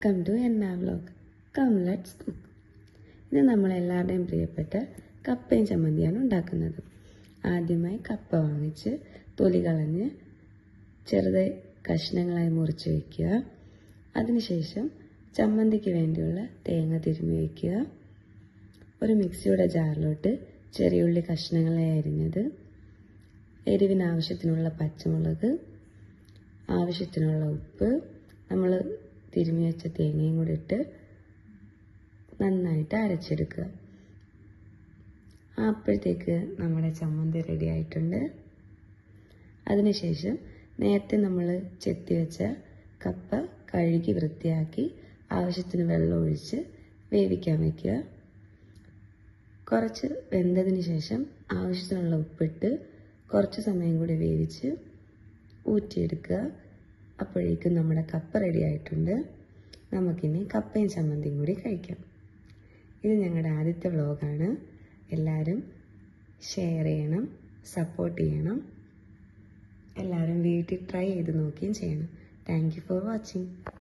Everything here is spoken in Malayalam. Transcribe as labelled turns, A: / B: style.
A: വെൽക്കം ടു എന്നാ വ്ലോഗ്. Come let's cook. ഇത് നമ്മളെല്ലാവരുടെയും പ്രിയപ്പെട്ട കപ്പയും ചമ്മന്തിയാണ് ഉണ്ടാക്കുന്നത്. ആദ്യമായി കപ്പ വാങ്ങിച്ച് തൊലി കളഞ്ഞ് ചെറുതായി കഷ്ണങ്ങളായി മുറിച്ച് വയ്ക്കുക. അതിനുശേഷം ചമ്മന്തിക്ക് വേണ്ടിയുള്ള തേങ്ങ തിരുമ്മി വയ്ക്കുക. ഒരു മിക്സിയുടെ ജാറിലോട്ട് ചെറിയ ഉള്ളി കഷ്ണങ്ങളായി അരിഞ്ഞത്, എരിവിന് ആവശ്യത്തിനുള്ള പച്ചമുളക്, ആവശ്യത്തിനുള്ള ഉപ്പ്, നമ്മൾ തിരുമ്മി വെച്ച തേങ്ങയും കൂടി ഇട്ട് നന്നായിട്ട് അരച്ചെടുക്കുക. അപ്പോഴത്തേക്ക് നമ്മുടെ ചമ്മന്തി റെഡി ആയിട്ടുണ്ട്. അതിനുശേഷം നേരത്തെ നമ്മൾ ചെത്തി വെച്ച കപ്പ കഴുകി വൃത്തിയാക്കി ആവശ്യത്തിന് വെള്ളം ഒഴിച്ച് വേവിക്കാൻ വയ്ക്കുക. കുറച്ച് വെന്തതിന് ശേഷം ആവശ്യത്തിനുള്ള ഉപ്പിട്ട് കുറച്ച് സമയം കൂടി വേവിച്ച് ഊറ്റിയെടുക്കുക. അപ്പോഴേക്കും നമ്മുടെ കപ്പ റെഡി ആയിട്ടുണ്ട്. നമുക്കിനി കപ്പയും ചമ്മന്തിയും കൂടി കഴിക്കാം. ഇത് ഞങ്ങളുടെ ആദ്യത്തെ വ്ലോഗാണ്. എല്ലാവരും ഷെയർ ചെയ്യണം, സപ്പോർട്ട് ചെയ്യണം. എല്ലാവരും വീട്ടിൽ ട്രൈ ചെയ്ത് നോക്കുകയും ചെയ്യണം. Thank you for watching.